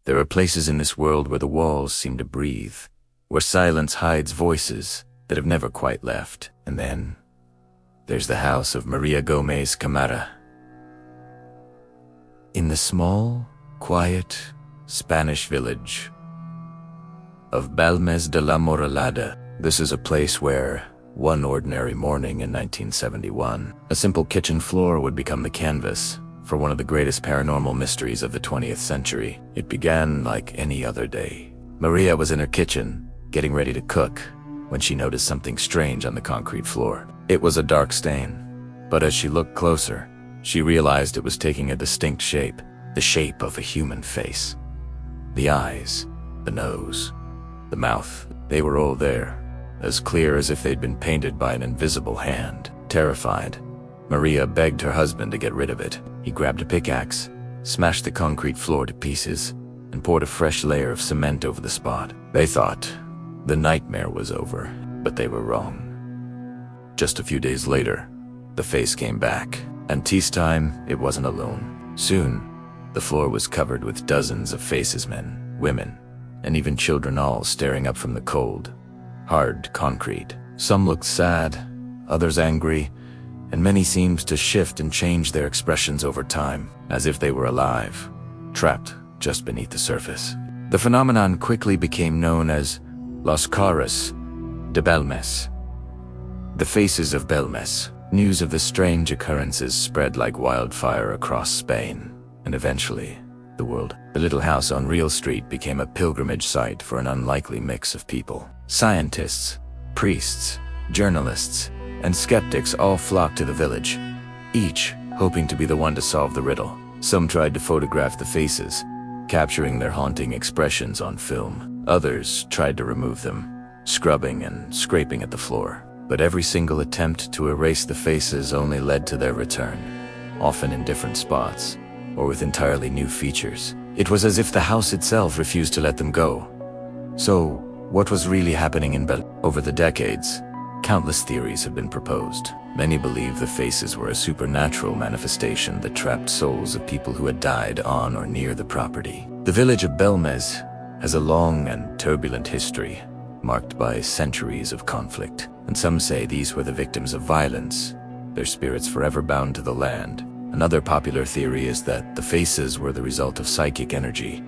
There are places in this world where the walls seem to breathe, where silence hides voices that have never quite left. And then there's the house of María Gómez Cámara. In the small, quiet Spanish village of Belmez de la Moraleda, this is a place where, one ordinary morning in 1971, a simple kitchen floor would become the canvas for one of the greatest paranormal mysteries of the 20th century. It began like any other day. Maria was in her kitchen, getting ready to cook, when she noticed something strange on the concrete floor. It was a dark stain, but as she looked closer, she realized it was taking a distinct shape, the shape of a human face. The eyes, the nose, the mouth, they were all there, as clear as if they'd been painted by an invisible hand. Terrified, Maria begged her husband to get rid of it. He grabbed a pickaxe, smashed the concrete floor to pieces, and poured a fresh layer of cement over the spot. They thought the nightmare was over, but they were wrong. Just a few days later, the face came back, and this time it wasn't alone. Soon, the floor was covered with dozens of faces, men, women, and even children, all staring up from the cold, hard concrete. Some looked sad, others angry, and many seemed to shift and change their expressions over time, as if they were alive, trapped just beneath the surface. The phenomenon quickly became known as Las Caras de Belmez, the faces of Belmez. News of the strange occurrences spread like wildfire across Spain, and eventually, the world. The little house on Real Street became a pilgrimage site for an unlikely mix of people. Scientists, priests, journalists, and skeptics all flocked to the village, each hoping to be the one to solve the riddle. Some tried to photograph the faces, capturing their haunting expressions on film. Others tried to remove them, scrubbing and scraping at the floor. But every single attempt to erase the faces only led to their return, often in different spots, or with entirely new features. It was as if the house itself refused to let them go. So, what was really happening in Belmez? Over the decades, countless theories have been proposed. Many believe the faces were a supernatural manifestation that trapped souls of people who had died on or near the property. The village of Belmez has a long and turbulent history, marked by centuries of conflict. And some say these were the victims of violence, their spirits forever bound to the land. Another popular theory is that the faces were the result of psychic energy,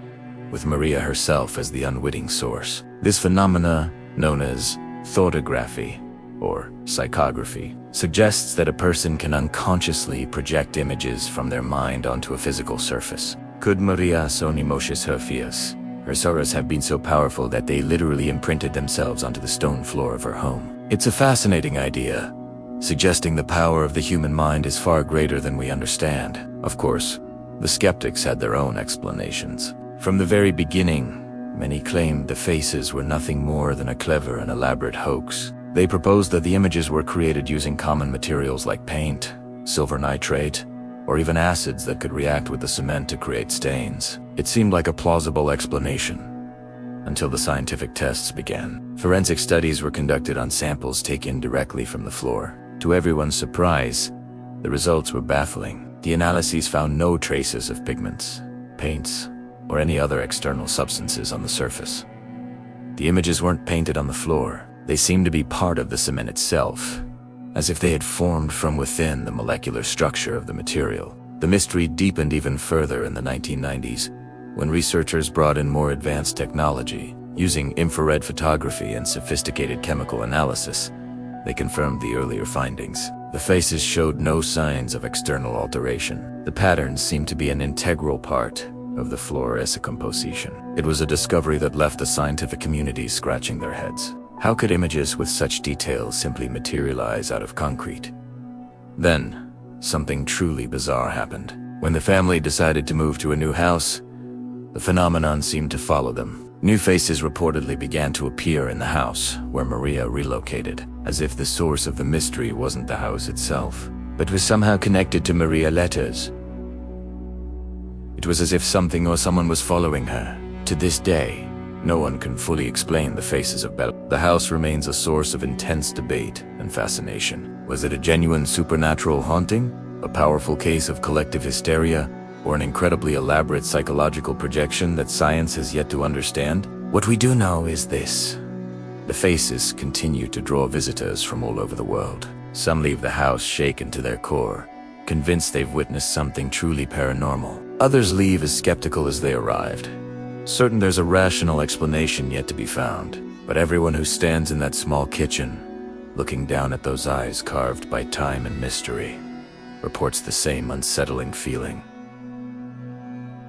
with Maria herself as the unwitting source. This phenomena, known as photography or psychography, suggests that a person can unconsciously project images from their mind onto a physical surface. Could Maria's own emotions, her fears, her sorrows have been so powerful that they literally imprinted themselves onto the stone floor of her home? It's a fascinating idea, suggesting the power of the human mind is far greater than we understand. Of course, the skeptics had their own explanations. From the very beginning, many claimed the faces were nothing more than a clever and elaborate hoax. They proposed that the images were created using common materials like paint, silver nitrate, or even acids that could react with the cement to create stains. It seemed like a plausible explanation, until the scientific tests began. Forensic studies were conducted on samples taken directly from the floor. To everyone's surprise, the results were baffling. The analyses found no traces of pigments, paints, or any other external substances on the surface. The images weren't painted on the floor. They seemed to be part of the cement itself, as if they had formed from within the molecular structure of the material. The mystery deepened even further in the 1990s, when researchers brought in more advanced technology. Using infrared photography and sophisticated chemical analysis, they confirmed the earlier findings. The faces showed no signs of external alteration. The patterns seemed to be an integral part of the floor-esque composition. It was a discovery that left the scientific community scratching their heads. How could images with such detail simply materialize out of concrete? Then, something truly bizarre happened. When the family decided to move to a new house, the phenomenon seemed to follow them. New faces reportedly began to appear in the house where Maria relocated, as if the source of the mystery wasn't the house itself, but was somehow connected to Maria letters. It was as if something or someone was following her. To this day, no one can fully explain the faces of Belmez. The house remains a source of intense debate and fascination. Was it a genuine supernatural haunting? A powerful case of collective hysteria? or an incredibly elaborate psychological projection that science has yet to understand? What we do know is this. The faces continue to draw visitors from all over the world. Some leave the house shaken to their core, convinced they've witnessed something truly paranormal. Others leave as skeptical as they arrived, certain there's a rational explanation yet to be found. But everyone who stands in that small kitchen, looking down at those eyes carved by time and mystery, reports the same unsettling feeling.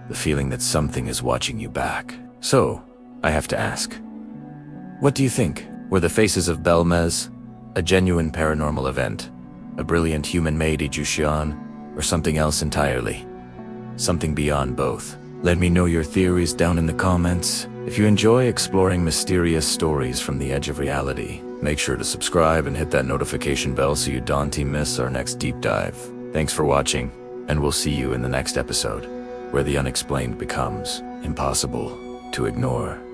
The feeling that something is watching you back. So, I have to ask, what do you think? Were the faces of Belmez a genuine paranormal event, a brilliant human-made illusion, or something else entirely? Something beyond both? Let me know your theories down in the comments. If you enjoy exploring mysterious stories from the edge of reality, make sure to subscribe and hit that notification bell so you don't miss our next deep dive. Thanks for watching, and we'll see you in the next episode, where the unexplained becomes impossible to ignore.